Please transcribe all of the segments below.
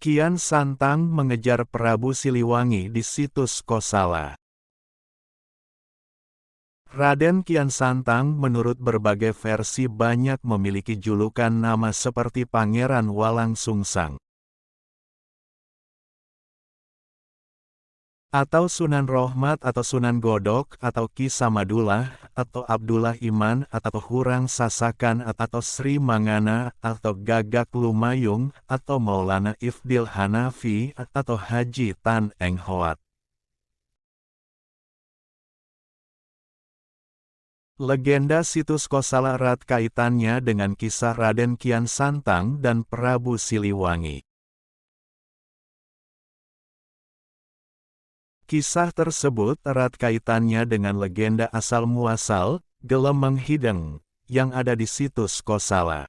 Kian Santang mengejar Prabu Siliwangi di situs Kosala. Raden Kian Santang menurut berbagai versi banyak memiliki julukan nama seperti Pangeran Walang Sungsang, atau Sunan Rohmat atau Sunan Godok atau Ki Samadullah atau Abdullah Iman atau Hurang Sasakan atau Sri Mangana atau Gagak Lumayung atau Maulana Ifdil Hanafi atau Haji Tan Eng Hoat. Legenda situs Kosala erat kaitannya dengan kisah Raden Kian Santang dan Prabu Siliwangi. Kisah tersebut erat kaitannya dengan legenda asal-muasal, Gelemeng Hideng, yang ada di situs Kosala.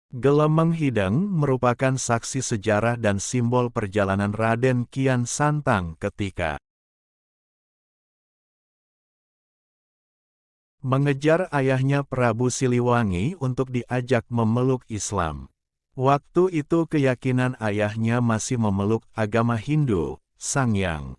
Gelemeng Hideng merupakan saksi sejarah dan simbol perjalanan Raden Kian Santang ketika mengejar ayahnya Prabu Siliwangi untuk diajak memeluk Islam. Waktu itu keyakinan ayahnya masih memeluk agama Hindu, Sangyang.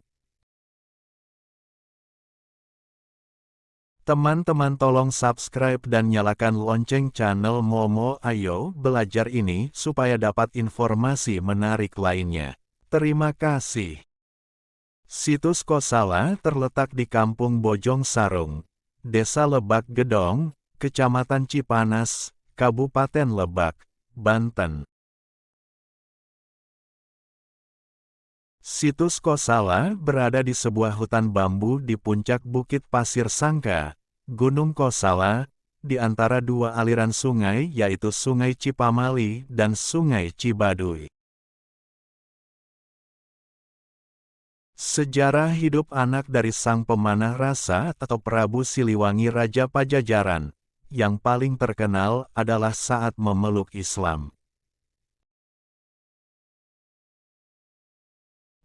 Teman-teman tolong subscribe dan nyalakan lonceng channel Momo Ayo Belajar ini supaya dapat informasi menarik lainnya. Terima kasih. Situs Kosala terletak di Kampung Bojong Sarung, Desa Lebak Gedong, Kecamatan Cipanas, Kabupaten Lebak, Banten. Situs Kosala berada di sebuah hutan bambu di puncak Bukit Pasir Sangka, Gunung Kosala, di antara dua aliran sungai yaitu Sungai Cipamali dan Sungai Cibaduy. Sejarah hidup anak dari sang pemanah rasa atau Prabu Siliwangi Raja Pajajaran, yang paling terkenal adalah saat memeluk Islam.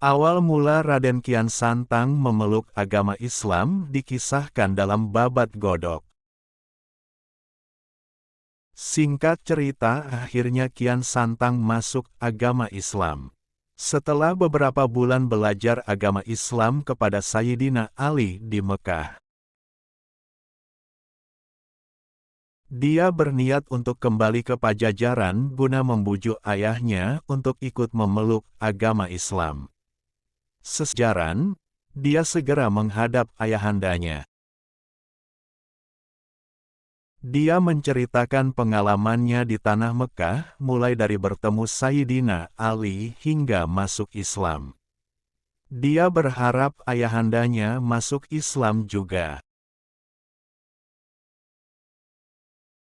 Awal mula Raden Kian Santang memeluk agama Islam dikisahkan dalam Babat Godok. Singkat cerita, akhirnya Kian Santang masuk agama Islam. Setelah beberapa bulan belajar agama Islam kepada Sayyidina Ali di Mekah, dia berniat untuk kembali ke Pajajaran guna membujuk ayahnya untuk ikut memeluk agama Islam. Sejaran, dia segera menghadap ayahandanya. Dia menceritakan pengalamannya di tanah Mekah, mulai dari bertemu Sayyidina Ali hingga masuk Islam. Dia berharap ayahandanya masuk Islam juga.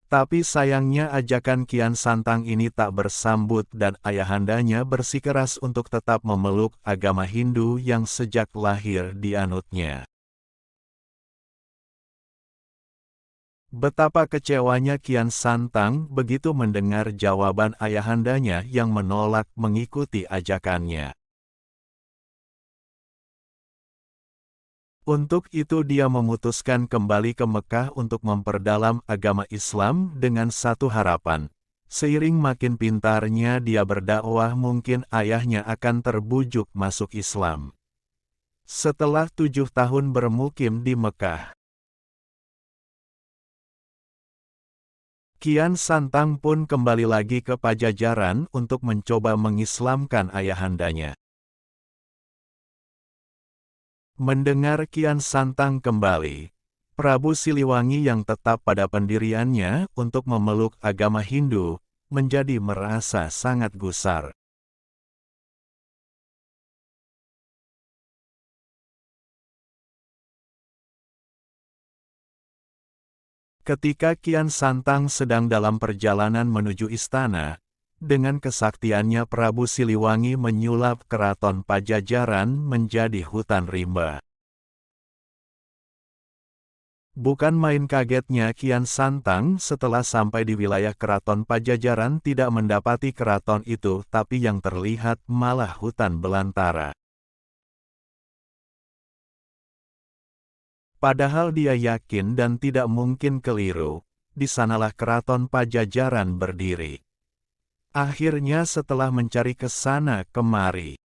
Tapi sayangnya ajakan Kian Santang ini tak bersambut dan ayahandanya bersikeras untuk tetap memeluk agama Hindu yang sejak lahir dianutnya. Betapa kecewanya Kian Santang begitu mendengar jawaban ayahandanya yang menolak mengikuti ajakannya. Untuk itu dia memutuskan kembali ke Mekah untuk memperdalam agama Islam dengan satu harapan. Seiring makin pintarnya dia berdakwah mungkin ayahnya akan terbujuk masuk Islam. Setelah 7 tahun bermukim di Mekah, Kian Santang pun kembali lagi ke Pajajaran untuk mencoba mengislamkan ayahandanya. Mendengar Kian Santang kembali, Prabu Siliwangi yang tetap pada pendiriannya untuk memeluk agama Hindu, menjadi merasa sangat gusar. Ketika Kian Santang sedang dalam perjalanan menuju istana, dengan kesaktiannya Prabu Siliwangi menyulap keraton Pajajaran menjadi hutan rimba. Bukan main kagetnya Kian Santang setelah sampai di wilayah keraton Pajajaran tidak mendapati keraton itu, tapi yang terlihat malah hutan belantara. Padahal dia yakin dan tidak mungkin keliru, di sanalah keraton Pajajaran berdiri. Akhirnya setelah mencari ke sana kemari,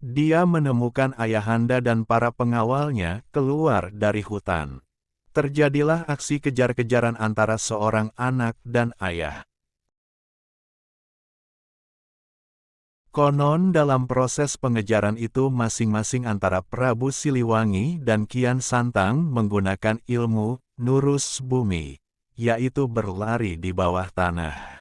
dia menemukan ayahanda dan para pengawalnya keluar dari hutan. Terjadilah aksi kejar-kejaran antara seorang anak dan ayah. Konon dalam proses pengejaran itu masing-masing antara Prabu Siliwangi dan Kian Santang menggunakan ilmu nurus bumi, yaitu berlari di bawah tanah.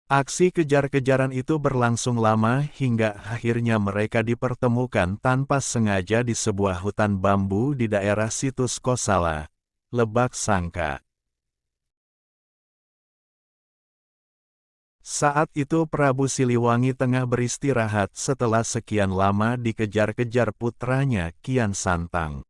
Aksi kejar-kejaran itu berlangsung lama hingga akhirnya mereka dipertemukan tanpa sengaja di sebuah hutan bambu di daerah Situs Kosala, Lebak Sangka. Saat itu Prabu Siliwangi tengah beristirahat setelah sekian lama dikejar-kejar putranya Kian Santang.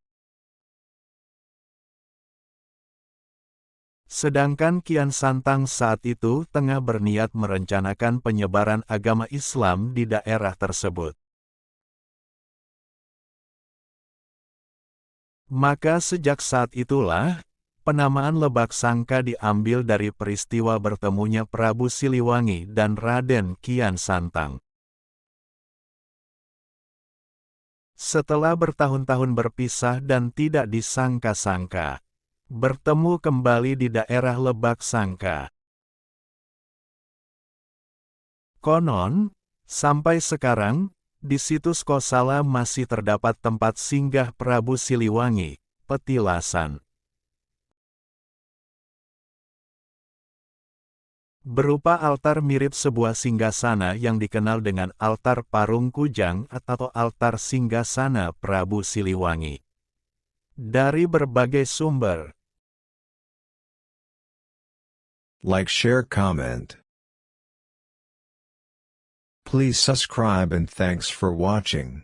Sedangkan Kian Santang saat itu tengah berniat merencanakan penyebaran agama Islam di daerah tersebut. Maka sejak saat itulah, penamaan Lebak Sangka diambil dari peristiwa bertemunya Prabu Siliwangi dan Raden Kian Santang. Setelah bertahun-tahun berpisah dan tidak disangka-sangka, bertemu kembali di daerah Lebak Sangka. Konon, sampai sekarang, di Situs Kosala masih terdapat tempat singgah Prabu Siliwangi, Petilasan. Berupa altar mirip sebuah singgasana yang dikenal dengan altar Parung Kujang atau altar singgasana Prabu Siliwangi. Dari berbagai sumber, like, share, comment. Please subscribe and thanks for watching.